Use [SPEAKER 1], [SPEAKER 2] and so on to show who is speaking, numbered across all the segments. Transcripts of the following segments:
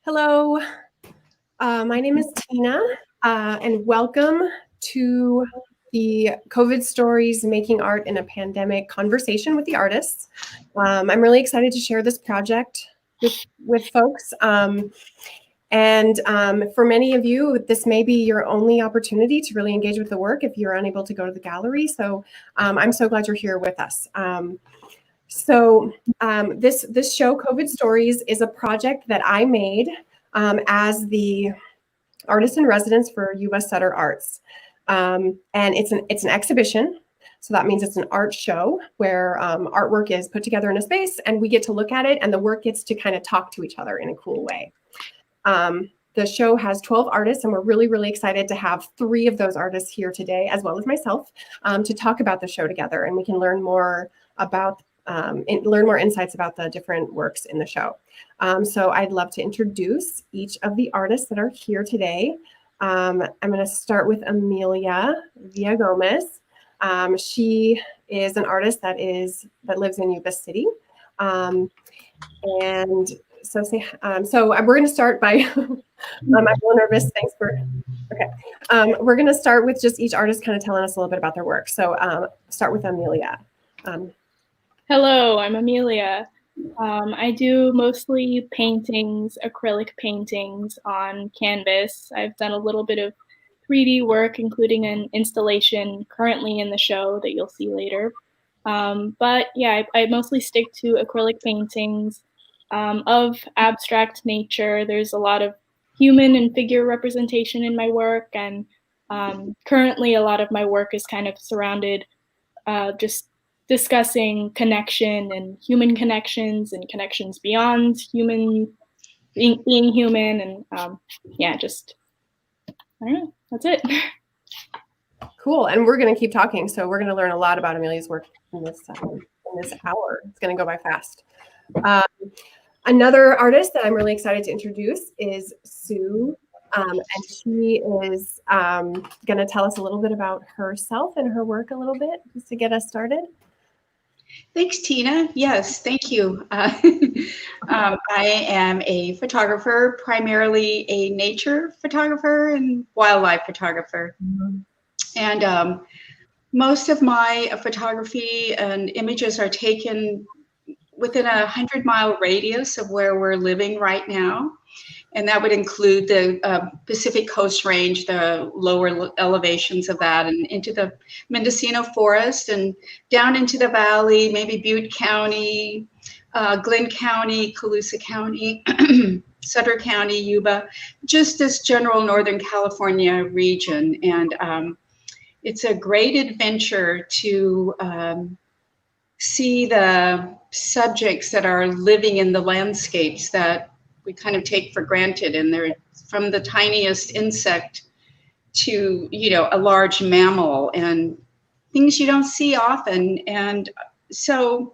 [SPEAKER 1] Hello, my name is Tina, and welcome to the COVID Stories Making Art in a Pandemic conversation with the artists. I'm really excited to share this project with folks. And for many of you, this may be your only opportunity to really engage with the work if you're unable to go to the gallery. So I'm so glad you're here with us. This show, COVID Stories, is a project that I made as the artist in residence for YubaSutterArts. And it's an exhibition. So that means it's an art show where artwork is put together in a space and we get to look at it and the work gets to kind of talk to each other in a cool way. The show has 12 artists and we're really, really excited to have 3 of those artists here today, as well as myself, to talk about the show together, and we can learn more about learn more insights about the different works in the show. So I'd love to introduce each of the artists that are here today. I'm going to start with Amelia Villagomez. She is an artist that lives in Yuba City. And so we're going to start by, I'm a little nervous, thanks for, okay. We're going to start with just each artist kind of telling us a little bit about their work. So start with Amelia.
[SPEAKER 2] Hello, I'm Amelia. I do mostly paintings, acrylic paintings on canvas. I've done a little bit of 3D work, including an installation currently in the show that you'll see later. But yeah, I mostly stick to acrylic paintings of abstract nature. There's a lot of human and figure representation in my work, and currently a lot of my work is kind of surrounded just discussing connection and human connections and connections beyond human, being human, and yeah, just, I don't know, that's it.
[SPEAKER 1] Cool, and we're going to keep talking, so we're going to learn a lot about Amelia's work in this hour. It's going to go by fast. Another artist that I'm really excited to introduce is Sue, and she is going to tell us a little bit about herself and her work a little bit, just to get us started.
[SPEAKER 3] Thanks, Tina. Yes, thank you. I am a photographer, primarily a nature photographer and wildlife photographer. Mm-hmm. And most of my photography and images are taken within a 100-mile radius of where we're living right now. And that would include the Pacific Coast Range, the lower elevations of that, and into the Mendocino Forest and down into the valley, maybe Butte County, Glenn County, Colusa County, Sutter County, Yuba, just this general Northern California region. And it's a great adventure to see the subjects that are living in the landscapes that we kind of take for granted, and they're from the tiniest insect to, you know, a large mammal and things you don't see often. And so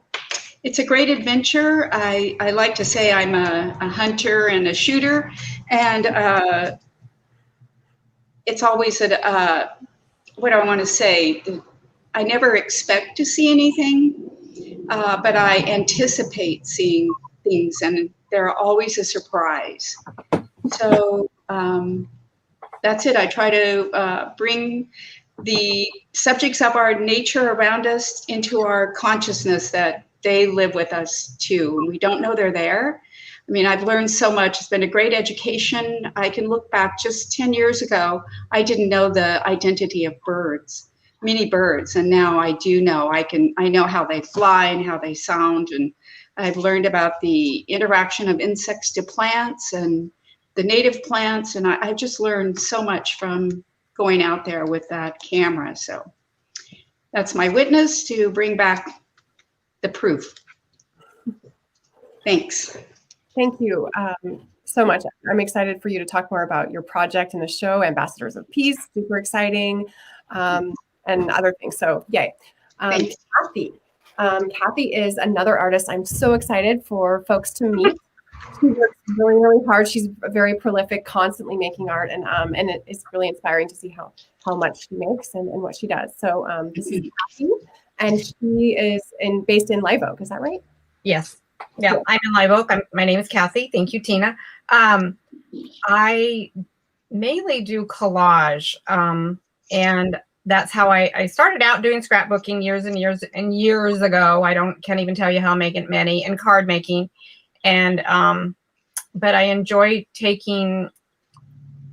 [SPEAKER 3] it's a great adventure. I like to say I'm a hunter and a shooter, and it's always what do I want to say? I never expect to see anything, but I anticipate seeing things, and they're always a surprise. So that's it. I try to bring the subjects of our nature around us into our consciousness, that they live with us too. We don't know they're there. I mean, I've learned so much. It's been a great education. I can look back just 10 years ago. I didn't know the identity of birds, many birds, and now I do know. I know how they fly and how they sound, and I've learned about the interaction of insects to plants and the native plants, and I've just learned so much from going out there with that camera. So that's my witness to bring back the proof. Thanks.
[SPEAKER 1] Thank you so much. I'm excited for you to talk more about your project and the show, Ambassadors of Peace, super exciting, and other things. So yay. Kathy. Kathy is another artist I'm so excited for folks to meet. She works really, really hard. She's very prolific, constantly making art, and it's really inspiring to see how much she makes and what she does. So this is Kathy, and she is based in Live Oak. Is that right?
[SPEAKER 4] Yes. Yeah, I'm in Live Oak. My name is Kathy. Thank you, Tina. I mainly do collage, and that's how I started out doing scrapbooking years and years and years ago. Can't even tell you how many, and card making, and but I enjoy taking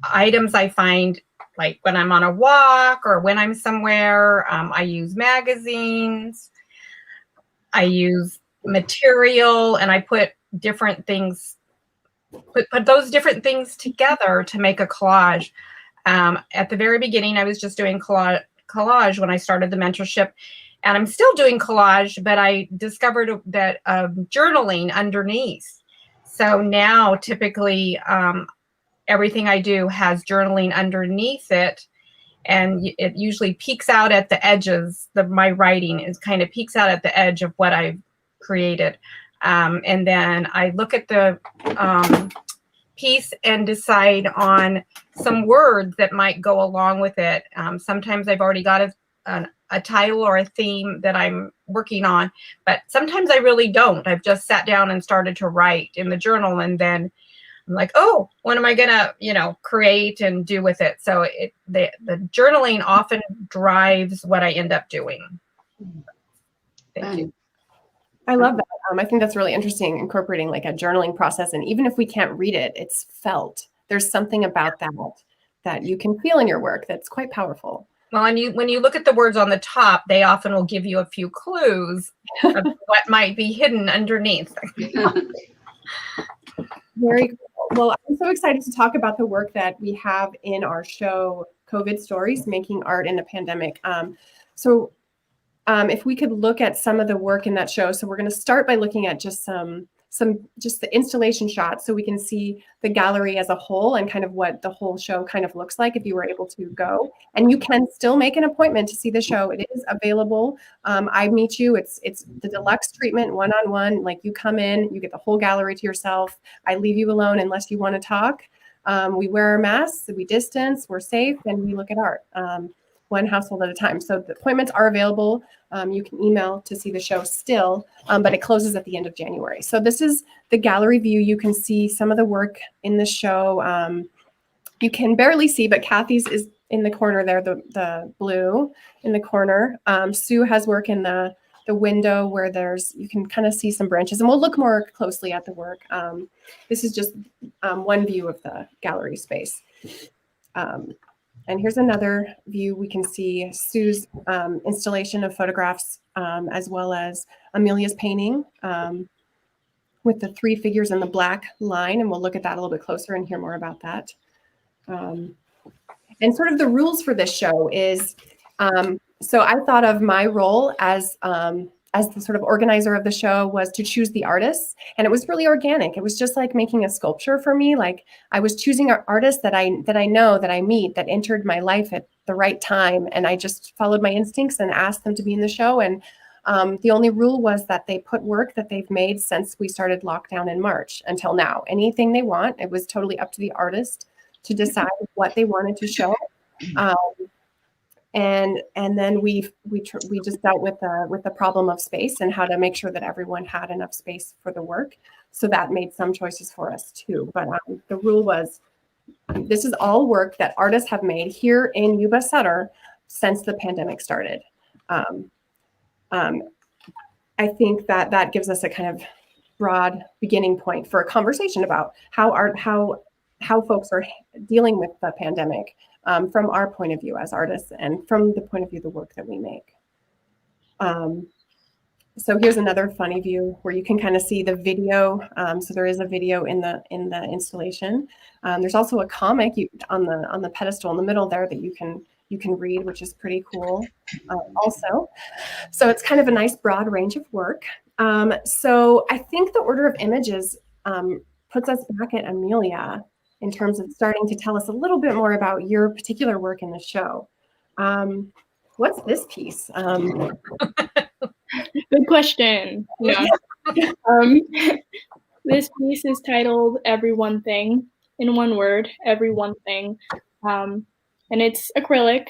[SPEAKER 4] items I find, like when I'm on a walk or when I'm somewhere. I use magazines, I use material, and I put different things, put those different things together to make a collage. At the very beginning, I was just doing collage when I started the mentorship, and I'm still doing collage, but I discovered that journaling underneath. So now typically everything I do has journaling underneath it, and it usually peeks out at the edges. My writing is kind of peeks out at the edge of what I've created. And then I look at the piece and decide on some words that might go along with it. Sometimes I've already got a title or a theme that I'm working on, but sometimes I really don't. I've just sat down and started to write in the journal, and then I'm like, oh, what am I gonna, create and do with it? So the journaling often drives what I end up doing. Thank you.
[SPEAKER 1] I love that. I think that's really interesting, incorporating like a journaling process. And even if we can't read it, it's felt. There's something about that you can feel in your work that's quite powerful.
[SPEAKER 4] Well, and when you look at the words on the top, they often will give you a few clues of what might be hidden underneath.
[SPEAKER 1] Very cool. Well, I'm so excited to talk about the work that we have in our show, COVID Stories, Making Art in a Pandemic. If we could look at some of the work in that show. So we're going to start by looking at just just the installation shots, so we can see the gallery as a whole and kind of what the whole show kind of looks like if you were able to go. And you can still make an appointment to see the show. It is available. I meet you. It's the deluxe treatment, one-on-one. Like, you come in, you get the whole gallery to yourself. I leave you alone unless you want to talk. We wear our masks, we distance, we're safe, and we look at art. One household at a time. So the appointments are available. You can email to see the show still, but it closes at the end of January. So this is the gallery view. You can see some of the work in the show. You can barely see, but Kathy's is in the corner there, the blue in the corner. Sue has work in the window where you can kind of see some branches, and we'll look more closely at the work. This is just one view of the gallery space. And here's another view. We can see Sue's installation of photographs, as well as Amelia's painting with the three figures in the black line. And we'll look at that a little bit closer and hear more about that. And sort of the rules for this show is, so I thought of my role as the sort of organizer of the show was to choose the artists. And it was really organic. It was just like making a sculpture for me. Like, I was choosing artists that I know, that I meet, that entered my life at the right time. And I just followed my instincts and asked them to be in the show. And the only rule was that they put work that they've made since we started lockdown in March until now. Anything they want. It was totally up to the artist to decide what they wanted to show. And then we just dealt with the problem of space and how to make sure that everyone had enough space for the work. So that made some choices for us too. But the rule was, this is all work that artists have made here in Yuba Sutter since the pandemic started. I think that gives us a kind of broad beginning point for a conversation about how folks are dealing with the pandemic. From our point of view as artists and from the point of view of the work that we make. So here's another funny view where you can kind of see the video. So there is a video in the installation. There's also a comic on the pedestal in the middle there that you can read, which is pretty cool also. So it's kind of a nice broad range of work. So I think the order of images puts us back at Amelia in terms of starting to tell us a little bit more about your particular work in the show. What's this piece?
[SPEAKER 2] Good question. Yeah. This piece is titled Every One Thing, in one word, Every One Thing. And it's acrylic.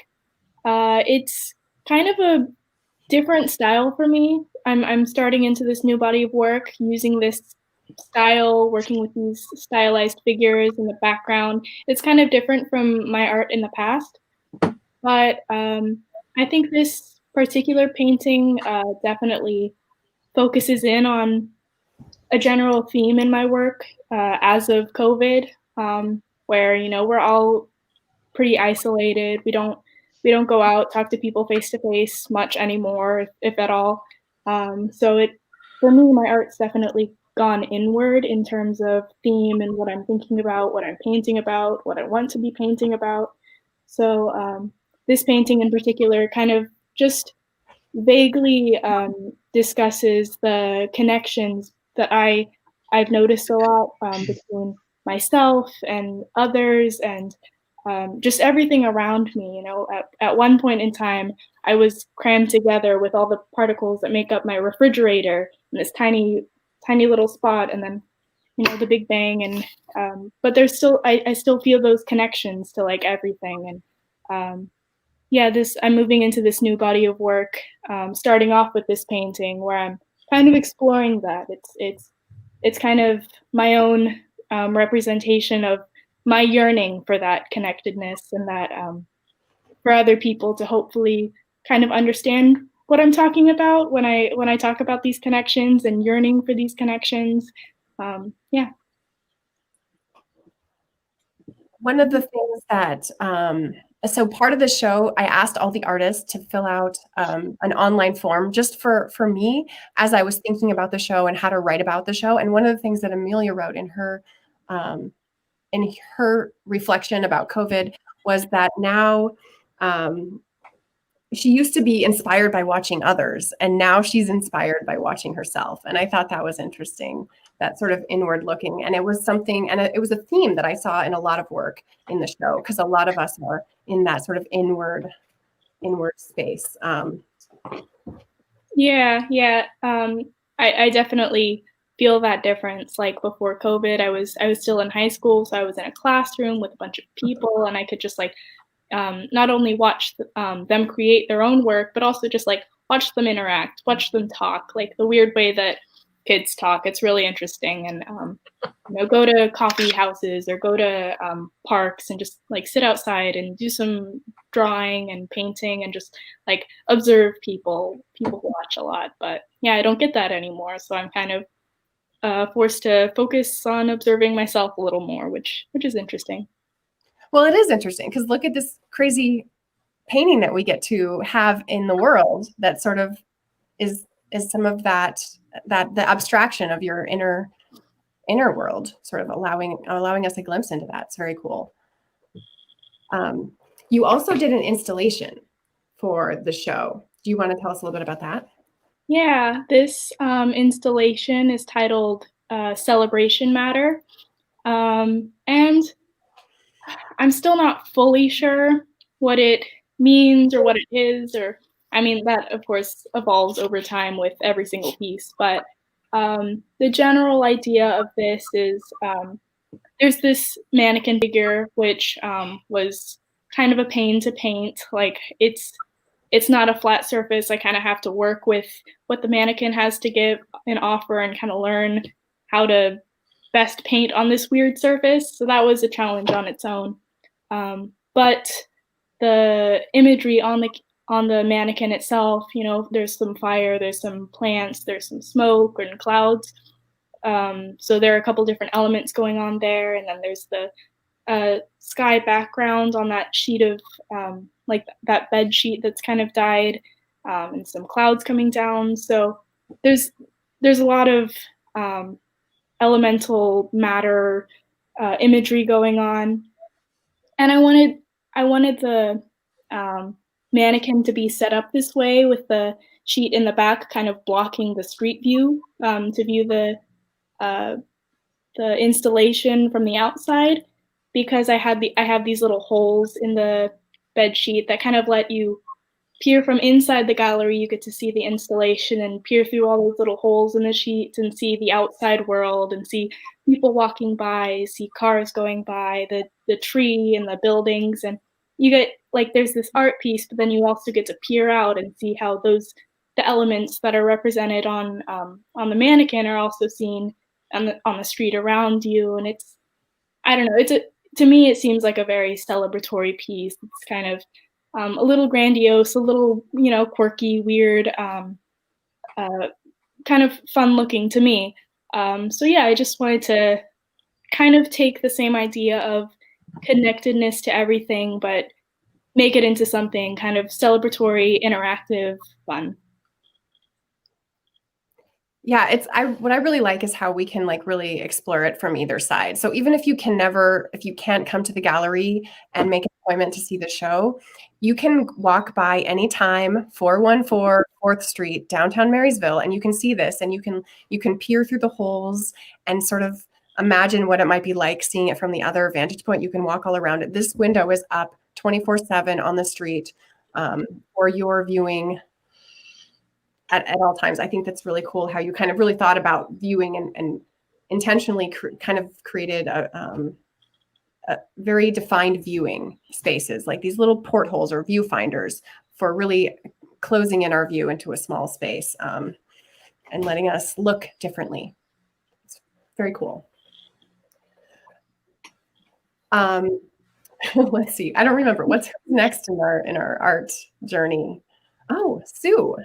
[SPEAKER 2] It's kind of a different style for me. I'm starting into this new body of work using this style, working with these stylized figures in the background. It's kind of different from my art in the past, but I think this particular painting definitely focuses in on a general theme in my work as of COVID, where we're all pretty isolated. We don't go out, talk to people face to face much anymore, if at all. So for me, my art's definitely gone inward in terms of theme and what I'm thinking about, what I'm painting about, what I want to be painting about. So this painting in particular kind of just vaguely discusses the connections that I've noticed a lot between myself and others and just everything around me. At one point in time, I was crammed together with all the particles that make up my refrigerator in this tiny, tiny little spot, and then the Big Bang. And but there's still, I still feel those connections to like everything. And yeah, I'm moving into this new body of work, starting off with this painting where I'm kind of exploring that. It's kind of my own representation of my yearning for that connectedness and that for other people to hopefully kind of understand what I'm talking about when I talk about these connections and yearning for these connections. Yeah.
[SPEAKER 1] One of the things that, so part of the show, I asked all the artists to fill out an online form just for me as I was thinking about the show and how to write about the show. And one of the things that Amelia wrote in her reflection about COVID was that now she used to be inspired by watching others, and now she's inspired by watching herself. And I thought that was interesting, that sort of inward looking. And it was something, and it was a theme that I saw in a lot of work in the show, because a lot of us are in that sort of inward space.
[SPEAKER 2] Yeah. I definitely feel that difference. Like before COVID, I was still in high school, so I was in a classroom with a bunch of people, and I could just like not only watch them create their own work, but also just like watch them interact, watch them talk, like the weird way that kids talk. It's really interesting. And go to coffee houses or go to parks and just like sit outside and do some drawing and painting and just like observe people watch a lot. But yeah, I don't get that anymore, so I'm kind of forced to focus on observing myself a little more, which is interesting.
[SPEAKER 1] Well, it is interesting because look at this crazy painting that we get to have in the world that sort of is some of that the abstraction of your inner world, sort of allowing us a glimpse into that. It's very cool. You also did an installation for the show. Do you want to tell us a little bit about that?
[SPEAKER 2] Yeah, this installation is titled Celebration Matter. And I'm still not fully sure what it means or what it is, or I mean, that of course evolves over time with every single piece, but the general idea of this is there's this mannequin figure which was kind of a pain to paint. Like it's not a flat surface. I kind of have to work with what the mannequin has to give and offer and kind of learn how to best paint on this weird surface. So that was a challenge on its own. But the imagery on the mannequin itself, there's some fire, there's some plants, there's some smoke and clouds. So there are a couple different elements going on there. And then there's the sky background on that sheet of like that bed sheet that's kind of dyed, and some clouds coming down. So there's a lot of elemental matter imagery going on, and I wanted the mannequin to be set up this way with the sheet in the back kind of blocking the street view to view the installation from the outside, because I have these little holes in the bed sheet that kind of let you peer from inside the gallery. You get to see the installation and peer through all those little holes in the sheets and see the outside world and see people walking by, see cars going by, the tree and the buildings. And you get like there's this art piece, but then you also get to peer out and see how those the elements that are represented on the mannequin are also seen on the street around you. And it's, I don't know, to me, it seems like a very celebratory piece. It's kind of a little grandiose, a little, quirky, weird, kind of fun looking to me. So yeah, I just wanted to kind of take the same idea of connectedness to everything, but make it into something kind of celebratory, interactive, fun.
[SPEAKER 1] Yeah, what I really like is how we can like really explore it from either side. So even if you can't come to the gallery and make an appointment to see the show, you can walk by anytime, 414 4th Street, downtown Marysville, and you can see this, and you can peer through the holes and sort of imagine what it might be like seeing it from the other vantage point. You can walk all around it. This window is up 24/7 on the street for your viewing at all times. I think that's really cool how you kind of really thought about viewing and intentionally kind of created a very defined viewing spaces, like these little portholes or viewfinders for really closing in our view into a small space and letting us look differently. It's very cool. Let's see. I don't remember what's next in our art journey. Oh, Sue.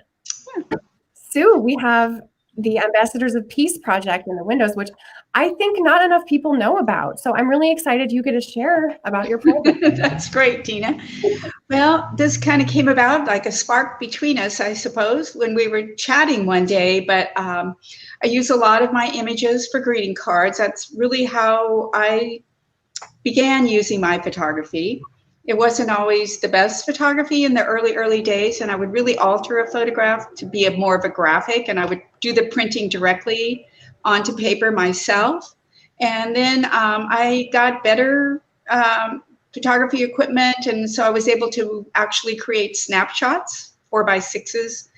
[SPEAKER 1] Sue, we have the Ambassadors of Peace project in the windows, which I think not enough people know about. So I'm really excited you get to share about your project.
[SPEAKER 3] That's great, Tina. Well, this kind of came about like a spark between us, I suppose, when we were chatting one day. But I use a lot of my images for greeting cards. That's really how I began using my photography. It wasn't always the best photography in the early days, and I would really alter a photograph to be more of a graphic, and I would do the printing directly onto paper myself. And then I got better photography equipment, and so I was able to actually create snapshots, 4x6s,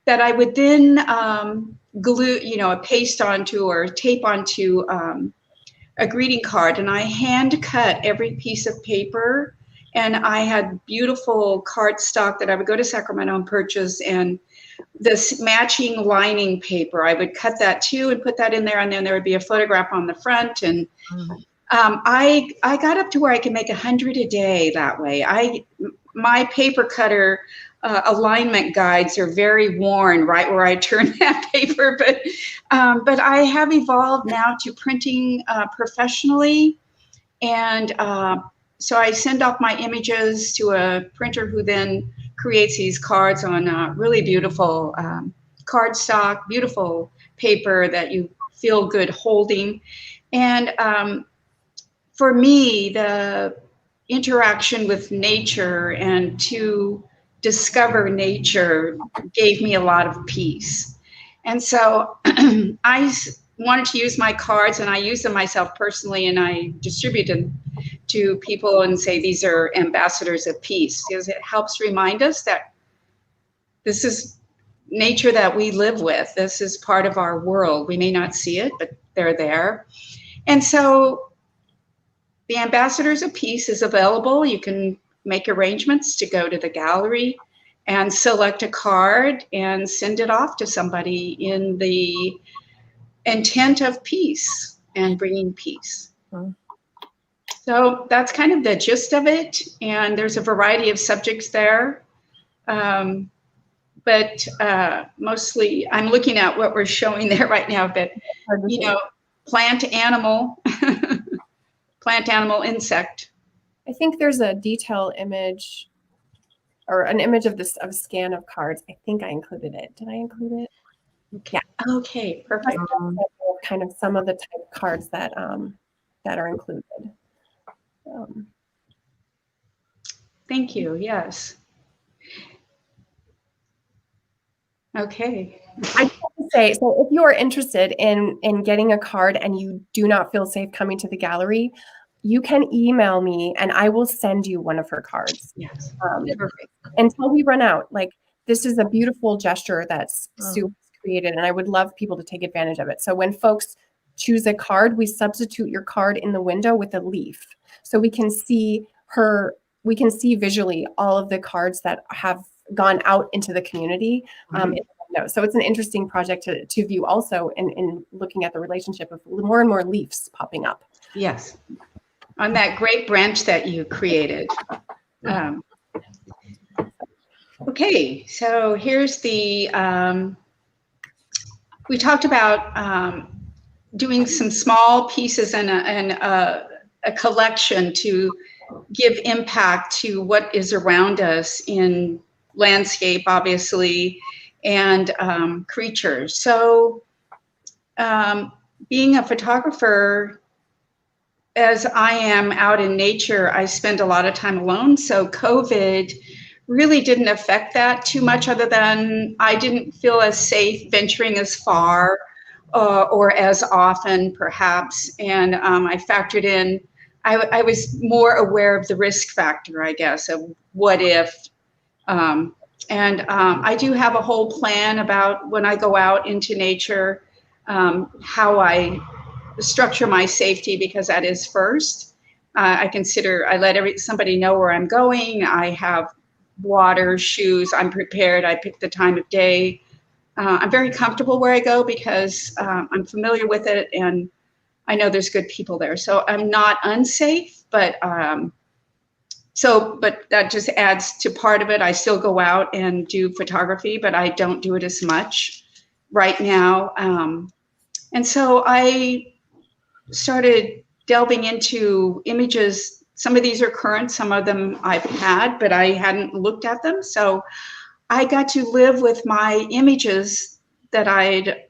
[SPEAKER 3] that I would then glue, paste onto or tape onto a greeting card, and I hand cut every piece of paper. And I had beautiful cardstock that I would go to Sacramento and purchase, and this matching lining paper, I would cut that too and put that in there, and then there would be a photograph on the front. And I got up to where I could make 100 a day that way. My paper cutter alignment guides are very worn right where I turn that paper, but I have evolved now to printing professionally, and so I send off my images to a printer who then creates these cards on really beautiful cardstock, beautiful paper that you feel good holding. And for me, the interaction with nature and to discover nature gave me a lot of peace. And so I wanted to use my cards, and I use them myself personally, and I distribute them to people and say these are ambassadors of peace, because it helps remind us that this is nature that we live with. This is part of our world. We may not see it, but they're there. And so the Ambassadors of Peace is available. You can make arrangements to go to the gallery and select a card and send it off to somebody in the intent of peace and bringing peace. So that's kind of the gist of it. And there's a variety of subjects there. But mostly I'm looking at what we're showing there right now, but, plant, animal, insect.
[SPEAKER 1] I think there's a detail image or an image of this of scan of cards. I think I included it. Did I include it?
[SPEAKER 3] Okay. Yeah. Okay, perfect.
[SPEAKER 1] Kind of some of the type of cards that are included.
[SPEAKER 3] Thank you. Yes. Okay.
[SPEAKER 1] I have to say, so if you are interested in getting a card and you do not feel safe coming to the gallery, you can email me and I will send you one of her cards.
[SPEAKER 3] Yes.
[SPEAKER 1] Perfect. Until we run out. Like, this is a beautiful gesture that's Sue created, and I would love people to take advantage of it. So when folks choose a card, we substitute your card in the window with a leaf. So we can see visually all of the cards that have gone out into the community. So it's an interesting project to view also in looking at the relationship of more and more leaves popping up.
[SPEAKER 3] Yes, on that great branch that you created. Okay, so here's the, we talked about doing some small pieces and a collection to give impact to what is around us in landscape, obviously, and creatures. So being a photographer, as I am out in nature, I spend a lot of time alone. So COVID really didn't affect that too much, other than I didn't feel as safe venturing as far or as often, perhaps. And I factored in, I was more aware of the risk factor, I guess, of what if. I do have a whole plan about when I go out into nature, how I structure my safety, because that is first. I let somebody know where I'm going. I have water, shoes, I'm prepared. I pick the time of day. I'm very comfortable where I go because I'm familiar with it and I know there's good people there. So I'm not unsafe, but that just adds to part of it. I still go out and do photography, but I don't do it as much right now. And so I started delving into images. Some of these are current, some of them I've had, but I hadn't looked at them. So I got to live with my images that it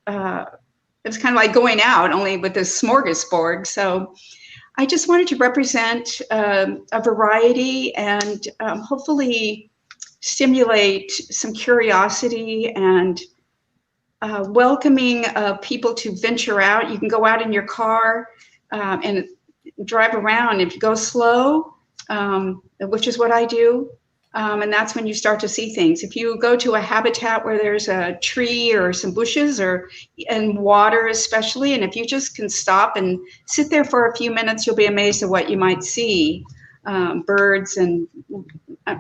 [SPEAKER 3] was kind of like going out, only with this smorgasbord. So I just wanted to represent a variety and hopefully stimulate some curiosity and welcoming people to venture out. You can go out in your car and drive around. If you go slow, which is what I do, and that's when you start to see things. If you go to a habitat where there's a tree or some bushes and water especially, and if you just can stop and sit there for a few minutes, you'll be amazed at what you might see. Birds and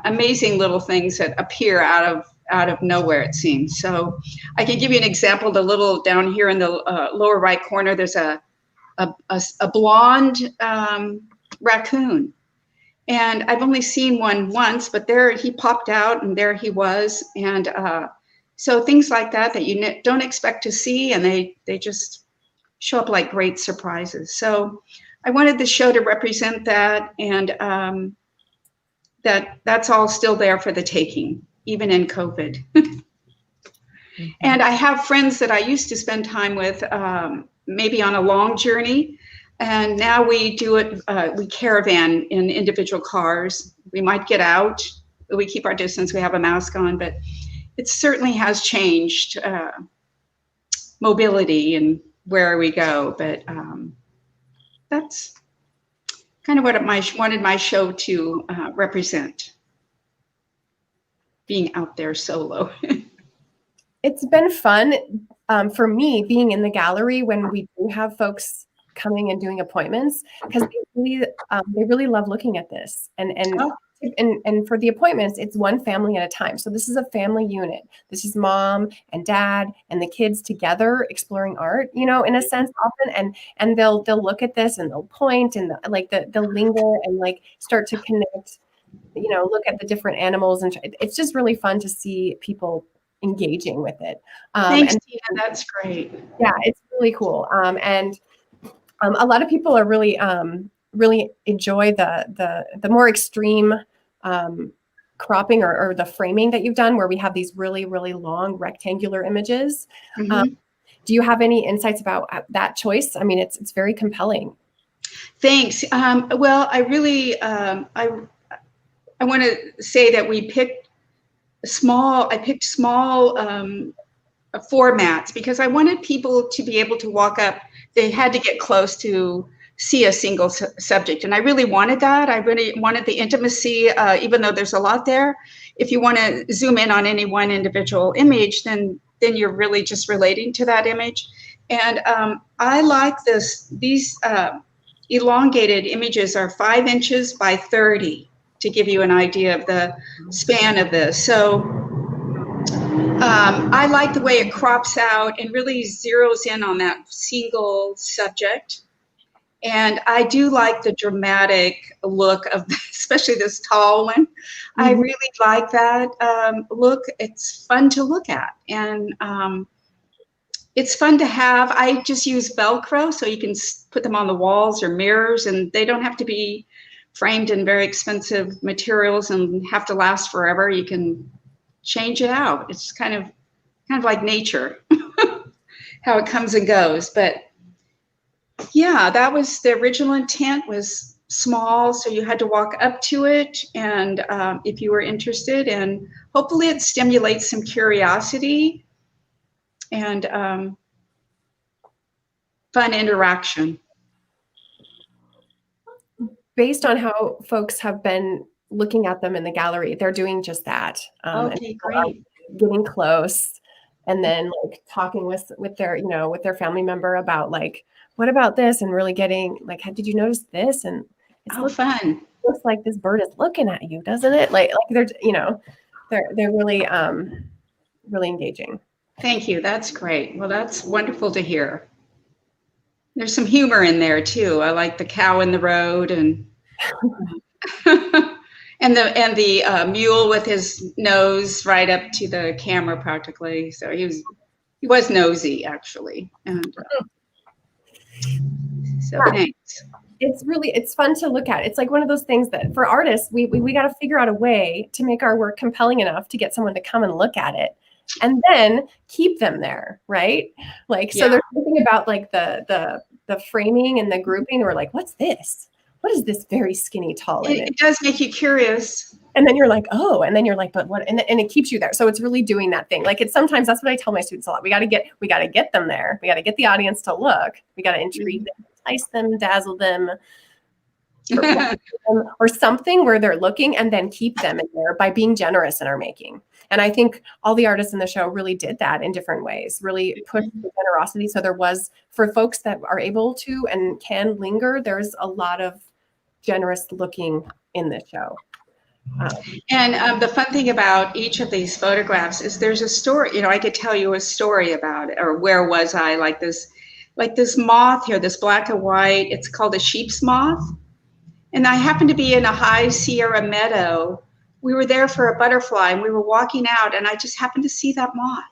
[SPEAKER 3] amazing little things that appear out of nowhere, it seems. So I can give you an example. The little down here in the lower right corner, there's a blonde raccoon. And I've only seen one once, but there he popped out and there he was. And so things like that you don't expect to see, and they just show up like great surprises. So I wanted the show to represent that, and that's all still there for the taking, even in COVID. And I have friends that I used to spend time with, maybe on a long journey. And now we do it, we caravan in individual cars. We might get out, we keep our distance, we have a mask on, but it certainly has changed mobility and where we go. But that's kind of what I wanted my show to represent, being out there solo.
[SPEAKER 1] It's been fun for me being in the gallery when we do have folks coming and doing appointments, because they really love looking at this. And for the appointments, it's one family at a time. So this is a family unit. This is mom and dad and the kids together exploring art, in a sense often. And they'll look at this and they'll point and they'll linger and like start to connect, look at the different animals. And it's just really fun to see people engaging with it.
[SPEAKER 3] Thanks, Tina. That's great.
[SPEAKER 1] Yeah, it's really cool. And a lot of people are really enjoy the more extreme cropping or the framing that you've done, where we have these really, really long rectangular images. Mm-hmm. Do you have any insights about that choice? I mean, it's very compelling.
[SPEAKER 3] Thanks. Well, I really I want to say that I picked small formats because I wanted people to be able to walk up. They had to get close to see a single subject. And I really wanted that. I really wanted the intimacy, even though there's a lot there. If you want to zoom in on any one individual image, then you're really just relating to that image. And I like these elongated images are 5 inches by 30 to give you an idea of the span of this. So I like the way it crops out and really zeroes in on that single subject. And I do like the dramatic look of, especially this tall one. I really like that look. It's fun to look at. And it's fun to have. I just use Velcro, so you can put them on the walls or mirrors, and they don't have to be framed in very expensive materials and have to last forever. You can change it out. It's kind of like nature, how it comes and goes. But yeah, that was the original intent, was small, so you had to walk up to it, and if you were interested, and hopefully it stimulates some curiosity and fun interaction.
[SPEAKER 1] Based on how folks have been looking at them in the gallery, they're doing just that.
[SPEAKER 3] Okay, great.
[SPEAKER 1] Getting close, and then like talking with their, with their family member about like, what about this, and really getting like, did you notice this? And it's
[SPEAKER 3] fun.
[SPEAKER 1] Looks like this bird is looking at you, doesn't it? Like they're they're really really engaging.
[SPEAKER 3] Thank you. That's great. Well, that's wonderful to hear. There's some humor in there too. I like the cow in the road, and and the mule with his nose right up to the camera practically. So he was nosy actually. And so thanks.
[SPEAKER 1] It's fun to look at. It's like one of those things that for artists, we got to figure out a way to make our work compelling enough to get someone to come and look at it, and then keep them there, right? Like, so there's something about like the framing and the grouping. We're like, what's this? What is this very skinny tall image?
[SPEAKER 3] It does make you curious.
[SPEAKER 1] And then you're like, oh, and then you're like, but what? And it keeps you there. So it's really doing that thing. Like sometimes that's what I tell my students a lot. We got to get them there. We got to get the audience to look. We got to intrigue them, entice them, dazzle them, or something where they're looking, and then keep them in there by being generous in our making. And I think all the artists in the show really did that in different ways, really pushed the generosity. So there was, for folks that are able to and can linger, there's a lot of generous looking in this show.
[SPEAKER 3] And the fun thing about each of these photographs is there's a story. I could tell you a story about it, or where was I, like this moth here, this black and white. It's called a sheep's moth. And I happened to be in a high Sierra meadow. We were there for a butterfly, and we were walking out, and I just happened to see that moth.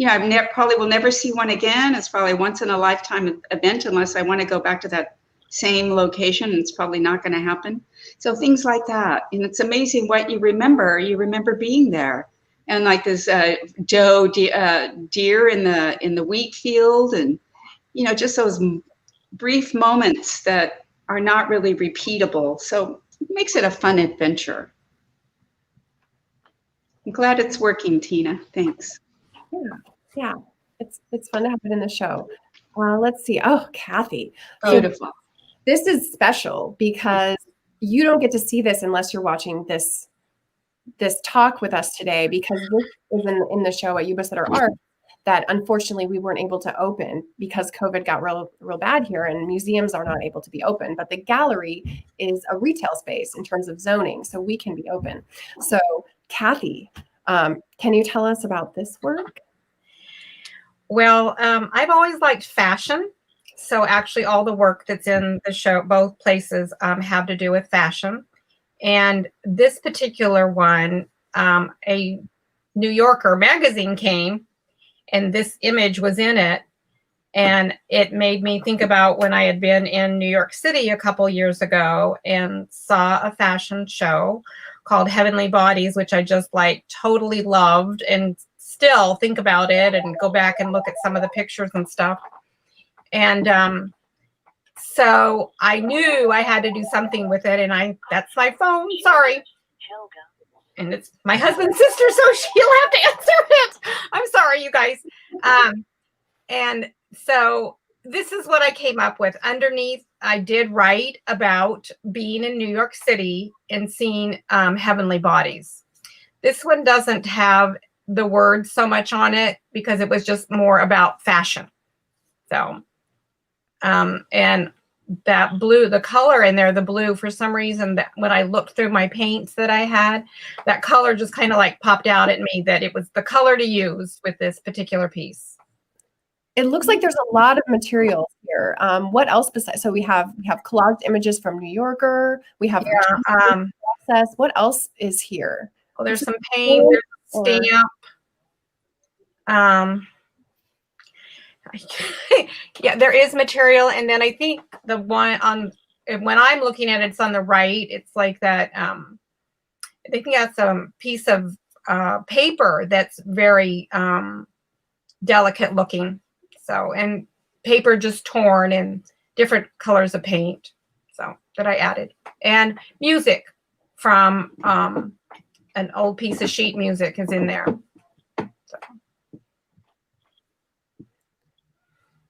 [SPEAKER 3] I probably will never see one again. It's probably once in a lifetime event, unless I want to go back to that same location, and it's probably not going to happen. So things like that. And it's amazing what you remember. You remember being there, and like this doe deer in the wheat field, and just those brief moments that are not really repeatable. So it makes it a fun adventure. I'm glad it's working, Tina. Thanks.
[SPEAKER 1] Yeah. It's fun to have it in the show. Let's see. Oh, Kathy.
[SPEAKER 3] Beautiful.
[SPEAKER 1] So this is special because you don't get to see this unless you're watching this talk with us today, because this is in the show at YubaSutterArts that unfortunately we weren't able to open because COVID got real bad here, and museums are not able to be open. But the gallery is a retail space in terms of zoning, so we can be open. So Kathy, can you tell us about this work?
[SPEAKER 4] Well, I've always liked fashion. So actually all the work that's in the show, both places, have to do with fashion. And this particular one, a New Yorker magazine came, and this image was in it. And it made me think about when I had been in New York City a couple years ago and saw a fashion show called Heavenly Bodies, which I just like totally loved, and still think about it and go back and look at some of the pictures and stuff. And so I knew I had to do something with it, and that's my phone, sorry. And it's my husband's sister, so she'll have to answer it. I'm sorry, you guys. And so this is what I came up with. Underneath, I did write about being in New York City and seeing Heavenly Bodies. This one doesn't have the words so much on it because it was just more about fashion. So, and that blue, the color in there, the blue, for some reason, that when I looked through my paints that I had, that color just kind of like popped out at me that it was the color to use with this particular piece.
[SPEAKER 1] It looks like there's a lot of materials here. What else besides? So we have collaged images from New Yorker. We have process. What else is here?
[SPEAKER 4] Well, there's some paint. There's a stamp. Yeah, there is material, and then I think the one on when I'm looking at it's on the right. It's like that. I think that's a piece of paper that's very delicate looking. So, and paper just torn and different colors of paint. So that I added, and music from an old piece of sheet music is in there. So.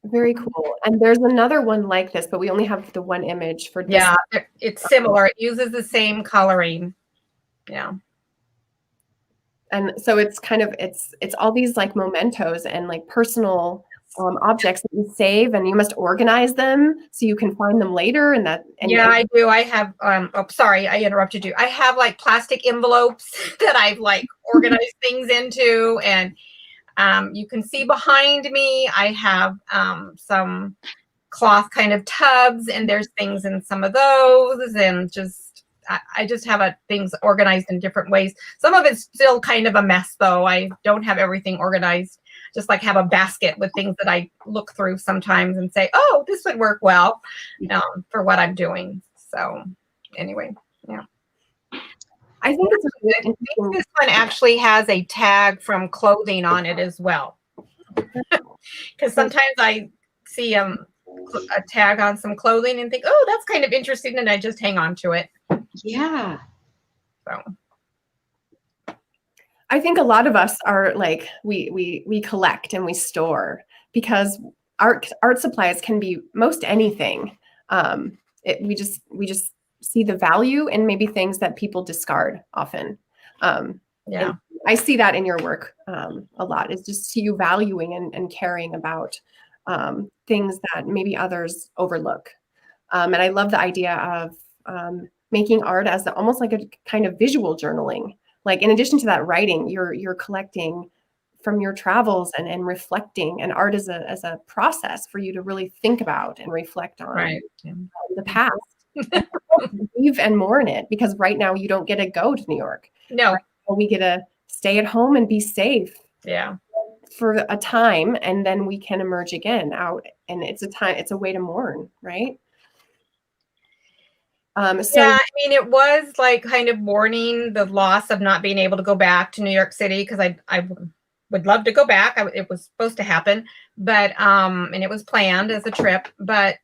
[SPEAKER 1] Very cool. And there's another one like this, but we only have the one image for this.
[SPEAKER 4] Yeah, it's similar. It uses the same coloring. Yeah.
[SPEAKER 1] And so it's kind of, it's all these like mementos and like personal objects that you save, and you must organize them so you can find them later. And that. And
[SPEAKER 4] yeah, I do. I have, oh, sorry, I interrupted you. I have like plastic envelopes that I've like organized things into, and you can see behind me, I have some cloth kind of tubs, and there's things in some of those, and just, I just have things organized in different ways. Some of it's still kind of a mess though. I don't have everything organized. Just like have a basket with things that I look through sometimes and say, oh, this would work well for what I'm doing. So anyway, yeah.
[SPEAKER 1] I think it's
[SPEAKER 4] I think this one actually has a tag from clothing on it as well. Because sometimes I see a tag on some clothing and think, oh, that's kind of interesting, and I just hang on to it.
[SPEAKER 3] Yeah.
[SPEAKER 4] So
[SPEAKER 1] I think a lot of us are like, we collect and we store, because art supplies can be most anything. We just see the value in maybe things that people discard often. Yeah, I see that in your work a lot. Is just see you valuing and caring about things that maybe others overlook. And I love the idea of making art as almost like a kind of visual journaling. Like in addition to that writing, you're collecting from your travels and reflecting, and art is a process for you to really think about and reflect on the past. Grieve and mourn it, because right now you don't get to go to New York.
[SPEAKER 4] No,
[SPEAKER 1] we get to stay at home and be safe.
[SPEAKER 4] Yeah,
[SPEAKER 1] for a time, and then we can emerge again out, and it's a way to mourn, right? So
[SPEAKER 4] yeah, I mean, it was like kind of mourning the loss of not being able to go back to New York City, because I would love to go back. It was supposed to happen, but and it was planned as a trip, but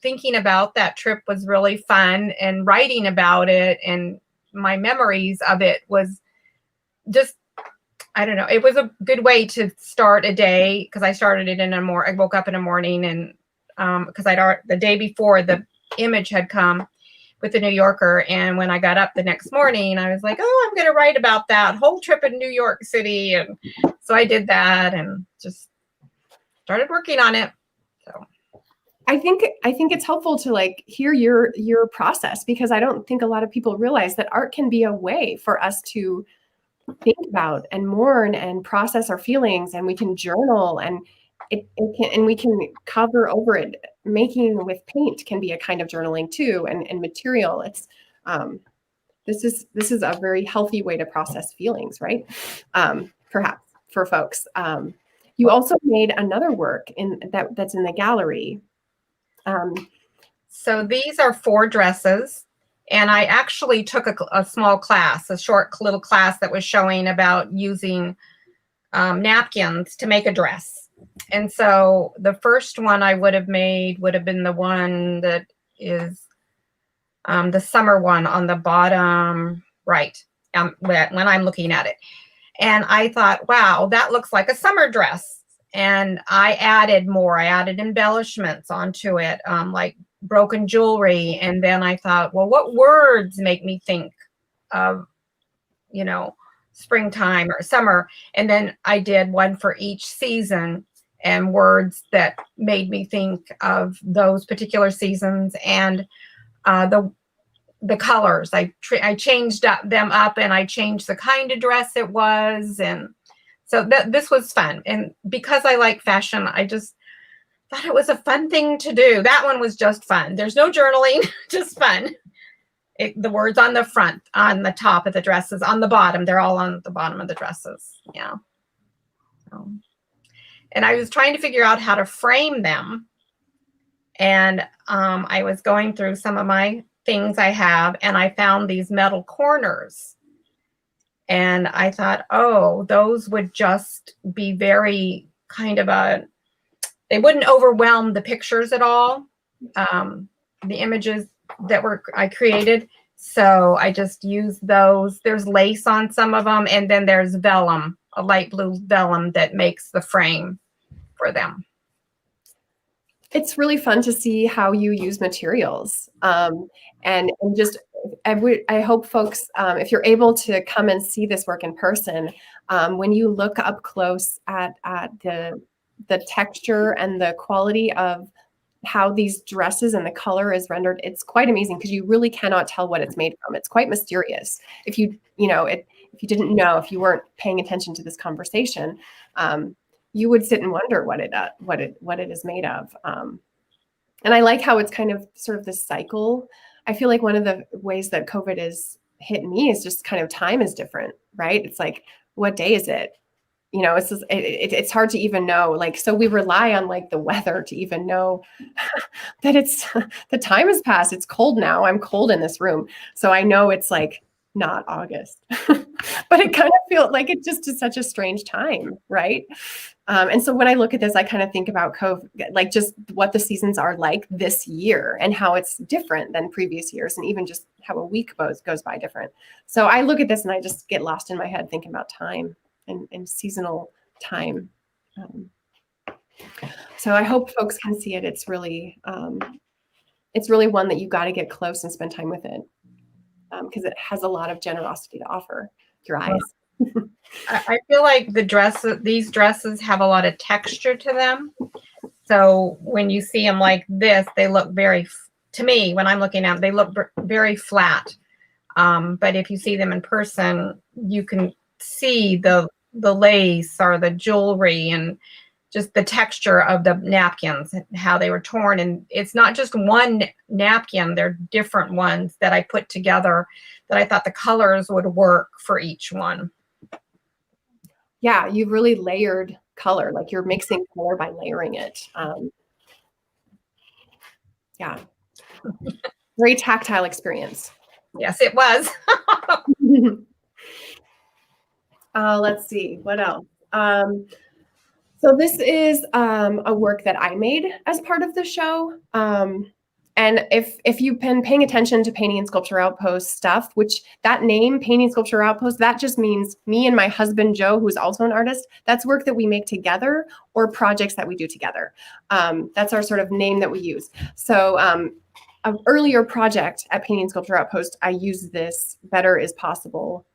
[SPEAKER 4] thinking about that trip was really fun, and writing about it and my memories of it was just, I don't know, it was a good way to start a day, because I started it I woke up in the morning, and because the day before the image had come with the New Yorker, and when I got up the next morning, I was like, oh, I'm going to write about that whole trip in New York City, and so I did that and just started working on it. So
[SPEAKER 1] I think it's helpful to like hear your process, because I don't think a lot of people realize that art can be a way for us to think about and mourn and process our feelings, and we can journal, and we can cover over it. Making with paint can be a kind of journaling too, and material. It's this is a very healthy way to process feelings, right? Perhaps for folks. You also made another work that's in the gallery.
[SPEAKER 4] So these are 4 dresses, and I actually took a small class, a short little class that was showing about using napkins to make a dress. And so the first one I would have made would have been the one that is the summer one on the bottom right, when I'm looking at it. And I thought, wow, that looks like a summer dress. And I added more. I added embellishments onto it, like broken jewelry. And then I thought, well, what words make me think of, springtime or summer? And then I did one for each season. and words that made me think of those particular seasons, and the colors. I changed them up, and I changed the kind of dress it was, and so this was fun. And because I like fashion, I just thought it was a fun thing to do. That one was just fun. There's no journaling, just fun. The words on the front, on the top of the dresses, on the bottom, they're all on the bottom of the dresses. Yeah. So, and I was trying to figure out how to frame them. And I was going through some of my things I have, and I found these metal corners. And I thought, oh, those would just be very kind of they wouldn't overwhelm the pictures at all, the images that I created. So I just used those. There's lace on some of them, and then there's vellum, a light blue vellum that makes the frame for them.
[SPEAKER 1] It's really fun to see how you use materials. And just, I hope folks, if you're able to come and see this work in person, when you look up close at the texture and the quality of how these dresses and the color is rendered, it's quite amazing, because you really cannot tell what it's made from. It's quite mysterious. If you didn't know, if you weren't paying attention to this conversation, you would sit and wonder what it is made of. And I like how it's kind of sort of this cycle. I feel like one of the ways that COVID has hit me is just kind of time is different, right? It's like, what day is it? It's just, it's hard to even know. Like, so we rely on like the weather to even know that the time has passed. It's cold now. I'm cold in this room. So I know it's like not August, but it kind of feels like it just is such a strange time, right? And so when I look at this, I kind of think about COVID, like just what the seasons are like this year and how it's different than previous years, and even just how a week goes by different. So I look at this and I just get lost in my head thinking about time and seasonal time. So I hope folks can see it. It's really one that you got to get close and spend time with it, because it has a lot of generosity to offer your eyes.
[SPEAKER 4] I feel like these dresses have a lot of texture to them. So when you see them like this, they look to me, when I'm looking at them, they look very flat. But if you see them in person, you can see the lace or the jewelry and just the texture of the napkins, how they were torn. And it's not just one napkin, they're different ones that I put together that I thought the colors would work for each one.
[SPEAKER 1] Yeah, you've really layered color, like you're mixing color by layering it. Yeah, very tactile experience.
[SPEAKER 4] Yes, it was.
[SPEAKER 1] Let's see, what else? So this is a work that I made as part of the show. And if you've been paying attention to Painting and Sculpture Outpost stuff, which that name, Painting and Sculpture Outpost, that just means me and my husband, Joe, who's also an artist. That's work that we make together or projects that we do together. That's our sort of name that we use. So an earlier project at Painting and Sculpture Outpost, I used this Better is Possible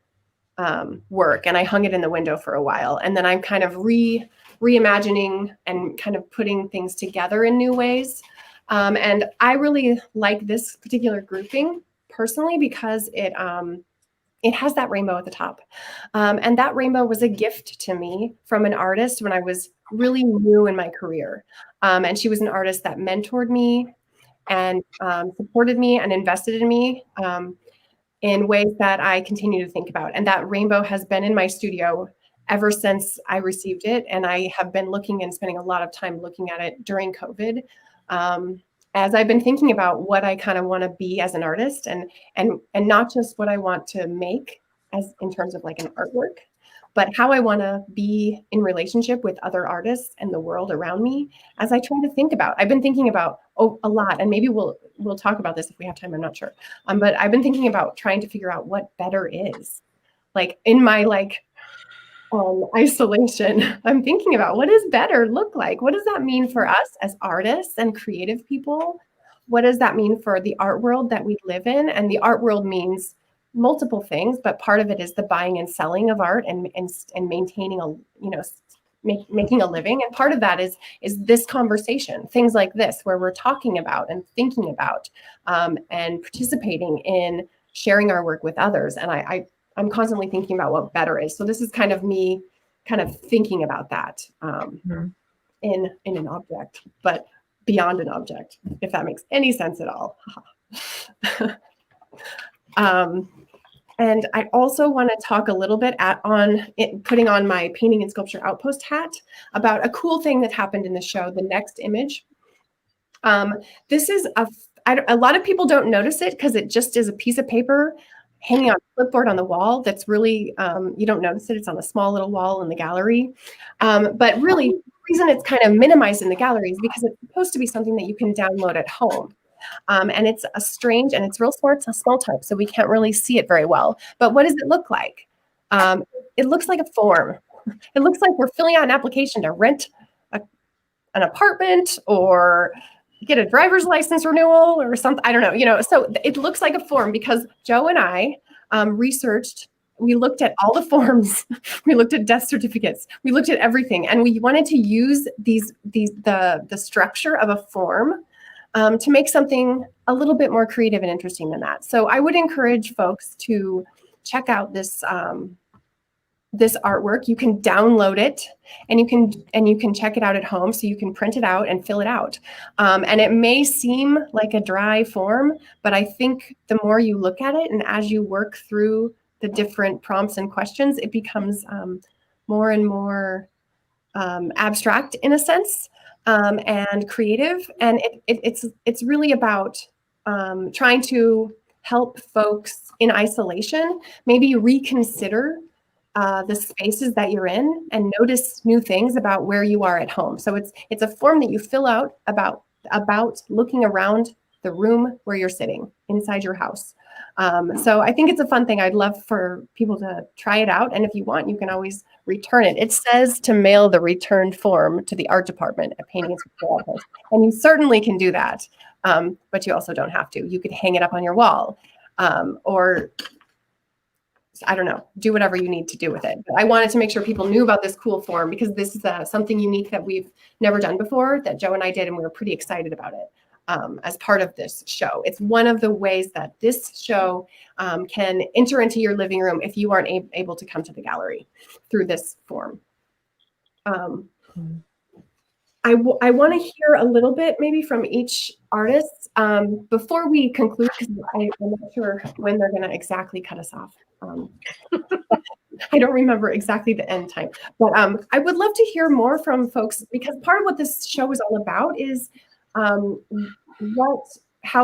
[SPEAKER 1] work, and I hung it in the window for a while. And then I'm kind of reimagining and kind of putting things together in new ways. And I really like this particular grouping personally because it has that rainbow at the top. And that rainbow was a gift to me from an artist when I was really new in my career. And she was an artist that mentored me and supported me and invested in me in ways that I continue to think about. And that rainbow has been in my studio ever since I received it. And I have been looking and spending a lot of time looking at it during COVID. As I've been thinking about what I kind of want to be as an artist and not just what I want to make as in terms of like an artwork, but how I want to be in relationship with other artists and the world around me as I try to think about. I've been thinking about a lot, and maybe we'll talk about this if we have time, I'm not sure. But I've been thinking about trying to figure out what better is. Like in my isolation, I'm thinking about what does better look like? What does that mean for us as artists and creative people? What does that mean for the art world that we live in? And the art world means multiple things, but part of it is the buying and selling of art and maintaining making a living. And part of that is this conversation, things like this, where we're talking about and thinking about and participating in sharing our work with others. And I'm constantly thinking about what better is. So this is kind of me kind of thinking about that in an object, but beyond an object, if that makes any sense at all. And I also want to talk a little bit putting on my painting and sculpture outpost hat about a cool thing that happened in the show, the next image. This is a lot of people don't notice it because it just is a piece of paper hanging on a clipboard on the wall. That's really, you don't notice it. It's on a small little wall in the gallery. But really, the reason it's kind of minimized in the gallery is because it's supposed to be something that you can download at home. And it's and it's real small, it's a small type, so we can't really see it very well. But what does it look like? It looks like a form. It looks like we're filling out an application to rent an apartment or get a driver's license renewal or something. I don't know, so it looks like a form because Joe and I researched. We looked at all the forms. We looked at death certificates. We looked at everything, and we wanted to use the structure of a form to make something a little bit more creative and interesting than that. So I would encourage folks to check out this this artwork. You can download it, and you can check it out at home. So you can print it out and fill it out. And it may seem like a dry form, but I think the more you look at it, and as you work through the different prompts and questions, it becomes more and more abstract in a sense. And creative, and it's really about trying to help folks in isolation maybe reconsider the spaces that you're in and notice new things about where you are at home. So it's a form that you fill out about looking around the room where you're sitting inside your house. So I think it's a fun thing. I'd love for people to try it out. And if you want, you can always return it. It says to mail the returned form to the art department at Painting and Sculpture Outpost. And you certainly can do that, but you also don't have to. You could hang it up on your wall or, I don't know, do whatever you need to do with it. But I wanted to make sure people knew about this cool form because this is something unique that we've never done before that Joe and I did, and we were pretty excited about it. As part of this show. It's one of the ways that this show can enter into your living room if you aren't able to come to the gallery through this form. I want to hear a little bit maybe from each artist before we conclude, because I'm not sure when they're going to exactly cut us off. I don't remember exactly the end time, but I would love to hear more from folks, because part of what this show is all about is how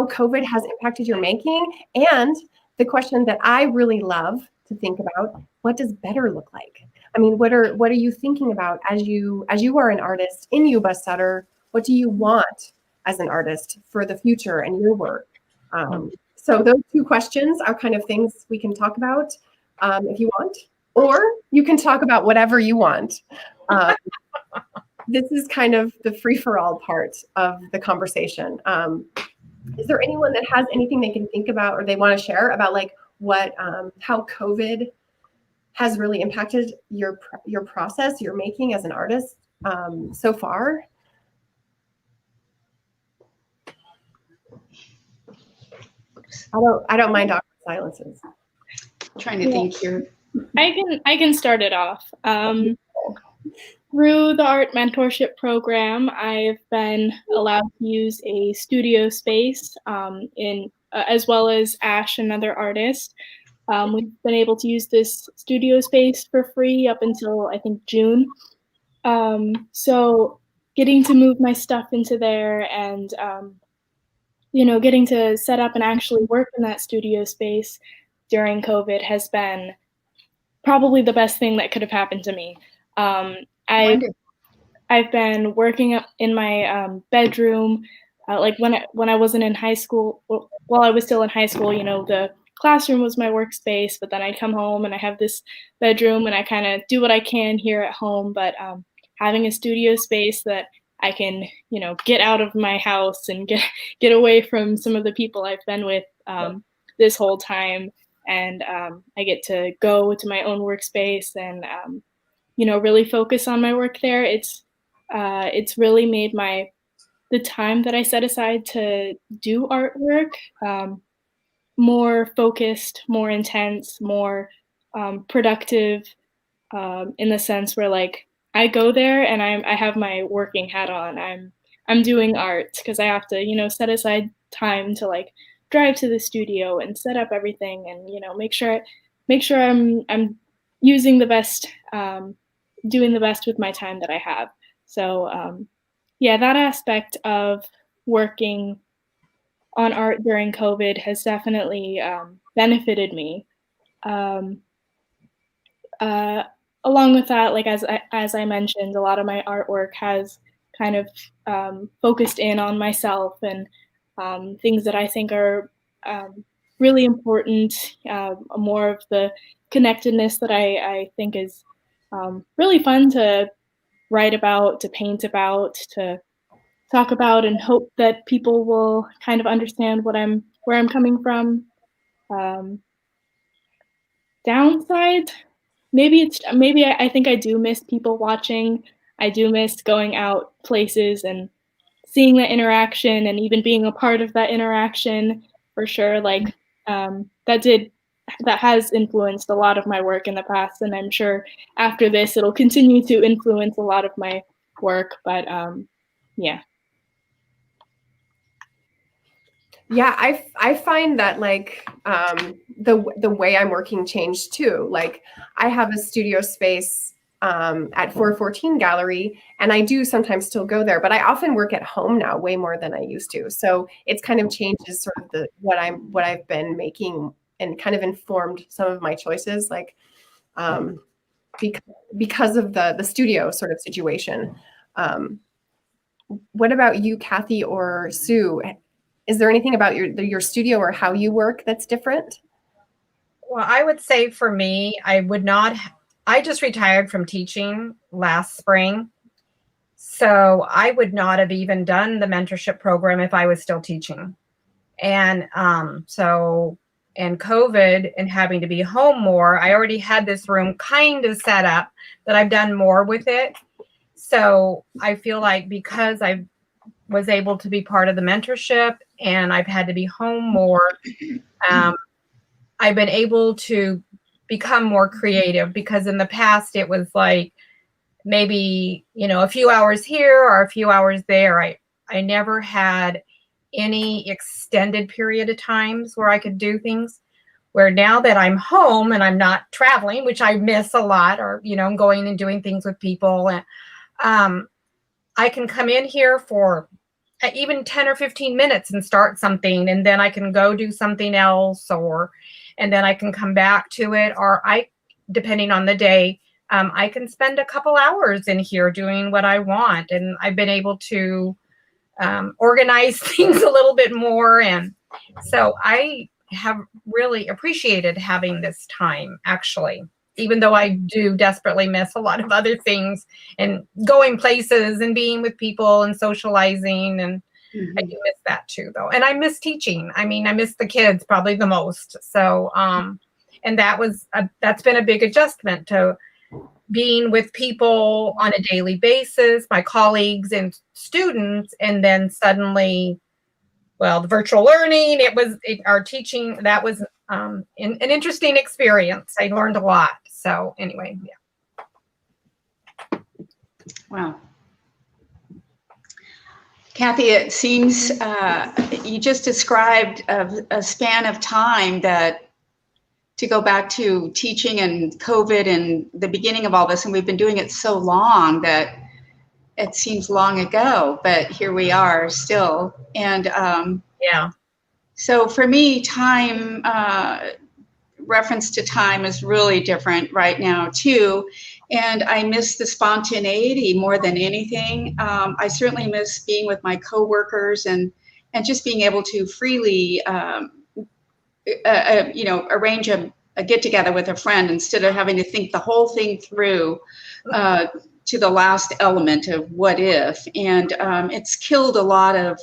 [SPEAKER 1] COVID has impacted your making, and the question that I really love to think about: what does better look like? I mean, what are you thinking about as you are an artist in Yuba Sutter? What do you want as an artist for the future and your work? So those two questions are kind of things we can talk about if you want, or you can talk about whatever you want. This is kind of the free-for-all part of the conversation. Is there anyone that has anything they can think about or they want to share about, like, what how COVID has really impacted your process, your making as an artist so far? I don't mind awkward silences.
[SPEAKER 3] Trying to think here.
[SPEAKER 2] I can start it off. Through the art mentorship program, I've been allowed to use a studio space as well as Ash, another artist. We've been able to use this studio space for free up until, I think, June. So getting to move my stuff into there and, getting to set up and actually work in that studio space during COVID has been probably the best thing that could have happened to me. I've been working up in my bedroom, like when I wasn't in high school. While I was still in high school, the classroom was my workspace, but then I come home and I have this bedroom and I kind of do what I can here at home. But having a studio space that I can, get out of my house and get away from some of the people I've been with this whole time, and I get to go to my own workspace and really focus on my work there. It's really made the time that I set aside to do artwork more focused, more intense, more productive, in the sense where like I go there and I have my working hat on. I'm doing art because I have to set aside time to like drive to the studio and set up everything and make sure I'm using the best, doing the best with my time that I have. So yeah, that aspect of working on art during COVID has definitely benefited me. Um, uh, Along with that, like as I mentioned, a lot of my artwork has kind of focused in on myself and things that I think are really important. More of the connectedness that I think is really fun to write about, to paint about, to talk about, and hope that people will kind of understand where I'm coming from. Um, Downside, maybe I think I do miss people watching. I do miss going out places and seeing that interaction and even being a part of that interaction for sure. Like that has influenced a lot of my work in the past, and I'm sure after this it'll continue to influence a lot of my work. But yeah.
[SPEAKER 1] Yeah, I find that like the way I'm working changed too. Like I have a studio space at 414 Gallery, and I do sometimes still go there, but I often work at home now way more than I used to. So it's kind of changes sort of what I've been making and kind of informed some of my choices, like because of the studio sort of situation. What about you, Kathy or Sue? Is there anything about your studio or how you work that's different?
[SPEAKER 4] Well, I would say for me, I just retired from teaching last spring. So I would not have even done the mentorship program if I was still teaching. And and COVID and having to be home more, I already had this room kind of set up that I've done more with it. So I feel like because I was able to be part of the mentorship and I've had to be home more, I've been able to become more creative, because in the past it was like maybe, a few hours here or a few hours there. I never had any extended period of times where I could do things, where now that I'm home and I'm not traveling, which I miss a lot, or, going and doing things with people, and I can come in here for even 10 or 15 minutes and start something, and then I can go do something else, and then I can come back to it, or depending on the day, I can spend a couple hours in here doing what I want. And I've been able to organize things a little bit more. And so I have really appreciated having this time, actually, even though I do desperately miss a lot of other things and going places and being with people and socializing. And I do miss that too, though. And I miss teaching. I mean, I miss the kids probably the most. So, and that's been a big adjustment to being with people on a daily basis, my colleagues and students, and then suddenly, the virtual learning, our teaching, that was an interesting experience. I learned a lot. So anyway, yeah.
[SPEAKER 3] Wow. Kathy, it seems you just described a span of time that, to go back to teaching and COVID and the beginning of all this, and we've been doing it so long that it seems long ago, but here we are still. And
[SPEAKER 4] yeah.
[SPEAKER 3] So for me, time, reference to time is really different right now too. And I miss the spontaneity more than anything. I certainly miss being with my coworkers and just being able to freely arrange a get together with a friend instead of having to think the whole thing through to the last element of what if. And it's killed a lot of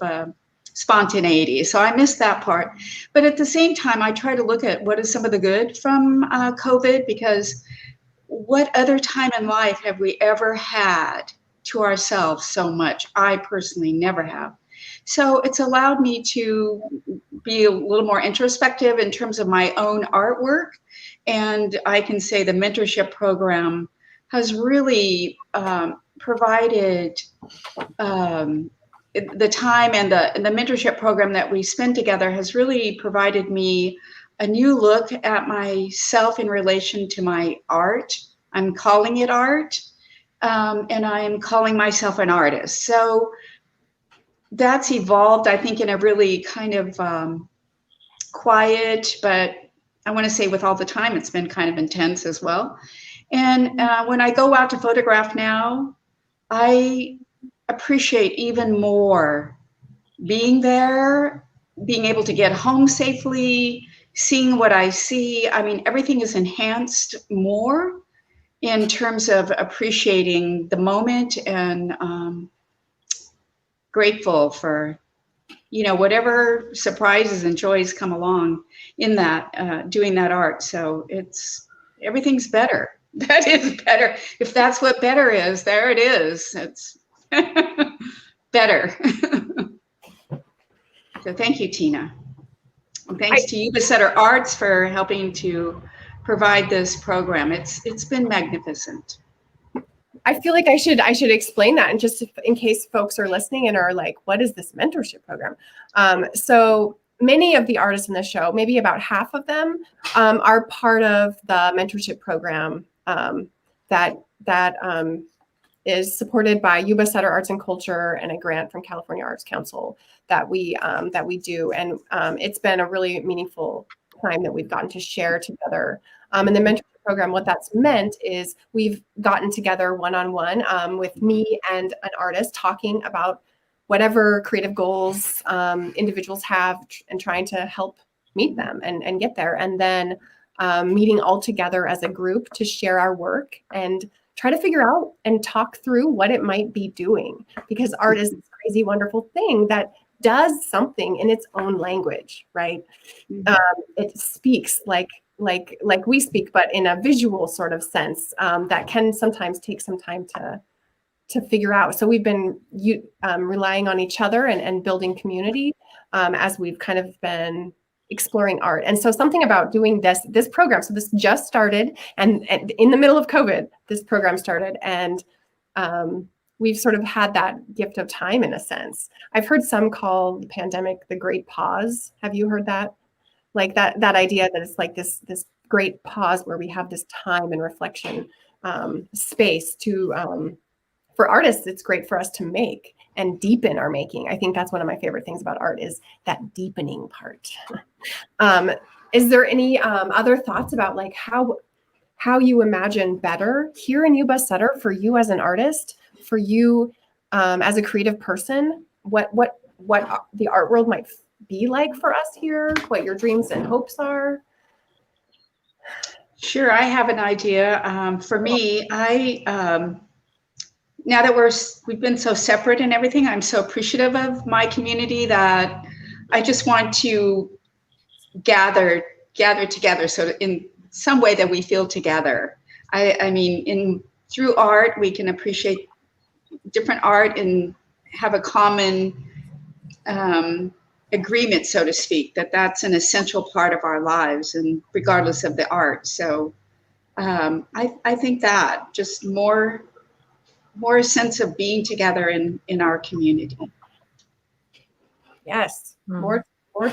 [SPEAKER 3] spontaneity. So I miss that part. But at the same time, I try to look at what is some of the good from COVID, because what other time in life have we ever had to ourselves so much? I personally never have. So it's allowed me to be a little more introspective in terms of my own artwork. And I can say the mentorship program has really provided the time, and the mentorship program that we spend together has really provided me a new look at myself in relation to my art. I'm calling it art, and I'm calling myself an artist. So that's evolved, I think, in a really kind of quiet, but I want to say with all the time, it's been kind of intense as well. And when I go out to photograph now, I appreciate even more being there, being able to get home safely, seeing what I see. I mean, everything is enhanced more in terms of appreciating the moment, and grateful for, you know, whatever surprises and joys come along in that, doing that art. So everything's better. That is better. If that's what better is, there it is. It's better. So thank you, Tina. And thanks to YubaSutterArts for helping to provide this program. It's been magnificent.
[SPEAKER 1] I feel like I should explain that, and just in case folks are listening and are like, what is this mentorship program? So many of the artists in the show, maybe about half of them, are part of the mentorship program that is supported by YubaSutterArts&Culture and a grant from California Arts Council that we do. And it's been a really meaningful time that we've gotten to share together. And the mentorship program, what that's meant is we've gotten together one-on-one with me and an artist talking about whatever creative goals individuals have and trying to help meet them and get there. And then meeting all together as a group to share our work and try to figure out and talk through what it might be doing, because art is this crazy, wonderful thing that does something in its own language, right? It speaks like we speak, but in a visual sort of sense that can sometimes take some time to figure out. So we've been relying on each other and building community as we've kind of been exploring art. And so something about doing this program, so this just started, and in the middle of COVID, this program started, and we've sort of had that gift of time in a sense. I've heard some call the pandemic the great pause. Have you heard that? Like that idea that it's like this great pause where we have this time and reflection space to, for artists, it's great for us to make and deepen our making. I think that's one of my favorite things about art, is that deepening part. Is there any other thoughts about like how you imagine better here in YubaSutter for you as an artist, for you as a creative person, what the art world might be like for us here, what your dreams and hopes are?
[SPEAKER 3] Sure, I have an idea. For me, now that we've been so separate and everything, I'm so appreciative of my community that I just want to gather together, so in some way that we feel together. I mean, through art, we can appreciate different art and have a common agreement, so to speak, that that's an essential part of our lives, and regardless of the art. So I think that just more sense of being together in our community.
[SPEAKER 1] Yes, more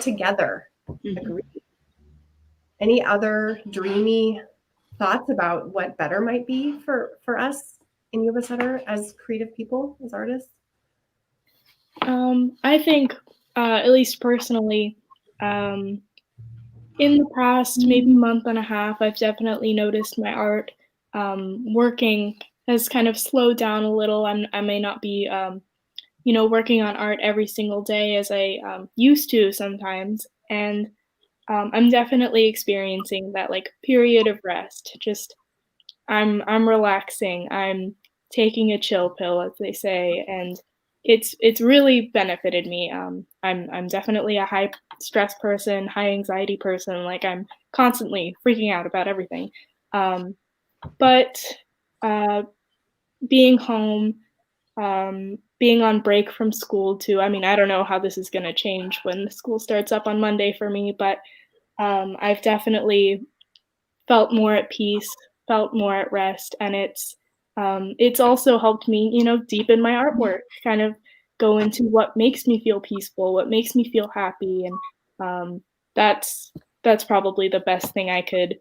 [SPEAKER 1] together. Agreed. Any other dreamy thoughts about what better might be for us in YubaSutter as creative people, as artists?
[SPEAKER 2] I think, at least personally, in the past maybe month and a half, I've definitely noticed my art working has kind of slowed down a little. I may not be, working on art every single day as I used to sometimes, and I'm definitely experiencing that like period of rest. Just I'm relaxing. I'm taking a chill pill, as they say, and it's really benefited me. I'm definitely a high stress person, high anxiety person. Like I'm constantly freaking out about everything. But being home, being on break from school too. I mean, I don't know how this is going to change when school starts up on Monday for me, but I've definitely felt more at peace, felt more at rest, and it's also helped me, deepen my artwork, kind of go into what makes me feel peaceful, what makes me feel happy, and that's probably the best thing I could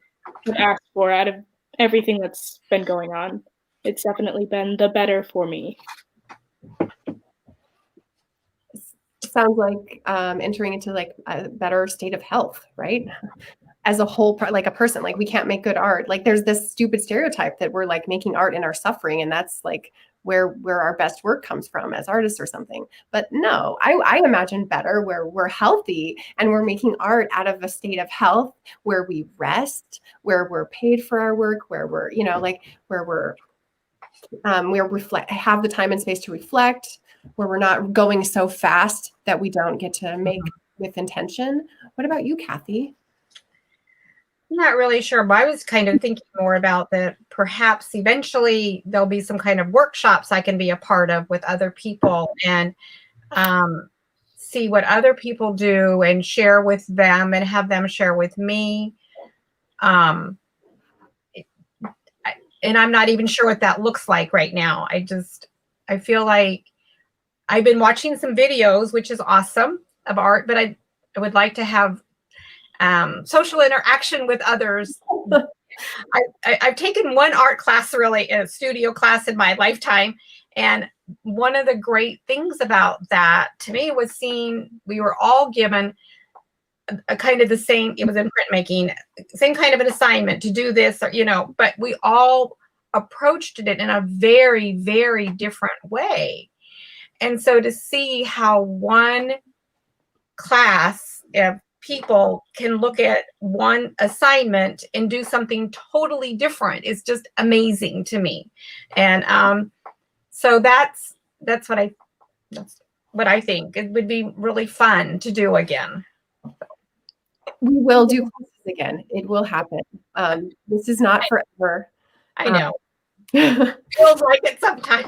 [SPEAKER 2] ask for out of everything that's been going on. It's definitely been the better for me.
[SPEAKER 1] Sounds like entering into like a better state of health, right? As a whole, like a person, like we can't make good art. Like there's this stupid stereotype that we're like making art in our suffering, and that's like where our best work comes from as artists or something. But no, I imagine better where we're healthy and we're making art out of a state of health, where we rest, where we're paid for our work, where we're, like where we're have the time and space to reflect, where we're not going so fast that we don't get to make with intention. What about you, Kathy?
[SPEAKER 4] I'm not really sure, but I was kind of thinking more about that perhaps eventually there'll be some kind of workshops I can be a part of with other people and see what other people do and share with them and have them share with me. And I'm not even sure what that looks like right now. I feel like I've been watching some videos, which is awesome, of art, but I would like to have social interaction with others. I've taken one art class, really, a studio class in my lifetime. And one of the great things about that to me was seeing we were all given a kind of the same, it was in printmaking, same kind of an assignment to do this, or, but we all approached it in a very, very different way. And so to see how one class of people can look at one assignment and do something totally different is just amazing to me. And so that's what I think. It would be really fun to do again.
[SPEAKER 1] We will do classes again. It will happen. This is not forever.
[SPEAKER 4] I know. Feels like it sometimes.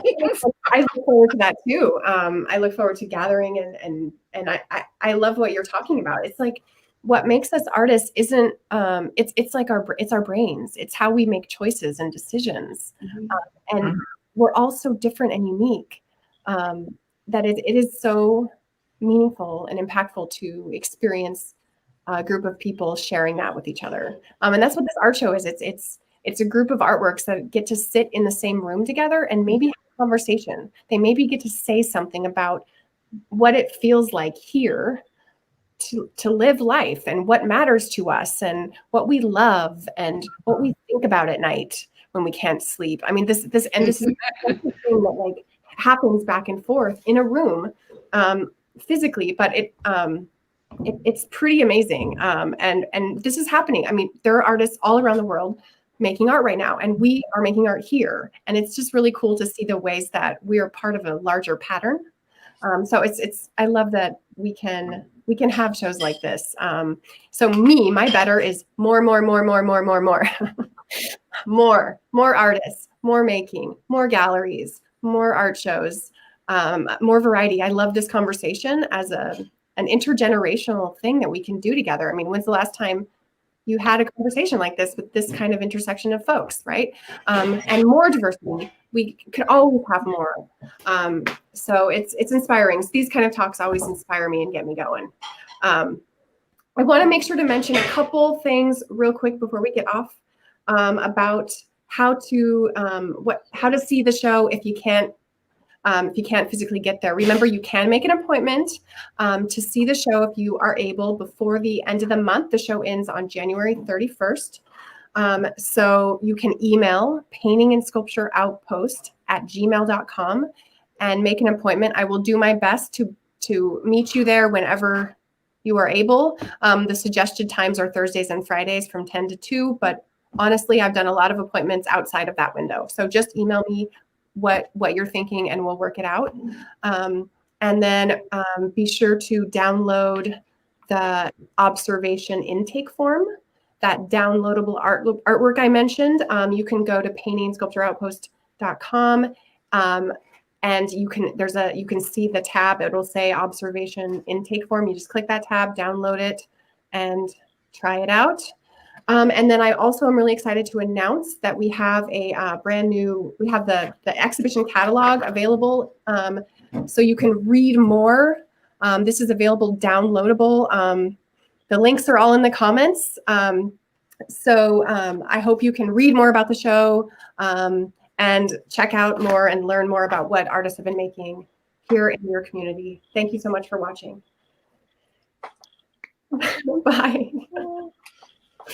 [SPEAKER 1] I look forward to that too. I look forward to gathering and I love what you're talking about. It's like what makes us artists isn't it's like our brains. It's how we make choices and decisions. And we're all so different and unique that it is so meaningful and impactful to experience a group of people sharing that with each other. And that's what this art show is. It's a group of artworks that get to sit in the same room together and maybe have a conversation. They maybe get to say something about what it feels like here to live life and what matters to us and what we love and what we think about at night when we can't sleep. I mean, this is a thing that like happens back and forth in a room physically, but it's pretty amazing. And this is happening. I mean, there are artists all around the world making art right now, and we are making art here. And it's just really cool to see the ways that we are part of a larger pattern. So I love that we can have shows like this. So my better is more, more artists, more making, more galleries, more art shows, more variety. I love this conversation as an intergenerational thing that we can do together. I mean, when's the last time you had a conversation like this with this kind of intersection of folks, right? And more diversity. We could always have more. So it's inspiring. So these kind of talks always inspire me and get me going. I want to make sure to mention a couple things real quick before we get off about how to see the show if you can't physically get there. Remember, you can make an appointment to see the show if you are able before the end of the month. The show ends on January 31st. So you can email paintingandsculptureoutpost@gmail.com and make an appointment. I will do my best to meet you there whenever you are able. The suggested times are Thursdays and Fridays from 10 to 2, but honestly, I've done a lot of appointments outside of that window. So just email me what you're thinking and we'll work it out. And then be sure to download the observation intake form that downloadable artwork I mentioned, you can go to paintingsculptureoutpost.com, and you can see the tab. It'll say observation intake form. You just click that tab, download it, and try it out. And then I also am really excited to announce that we have a we have the exhibition catalog available, so you can read more. This is available downloadable. The links are all in the comments. So I hope you can read more about the show and check out more and learn more about what artists have been making here in your community. Thank you so much for watching. Bye.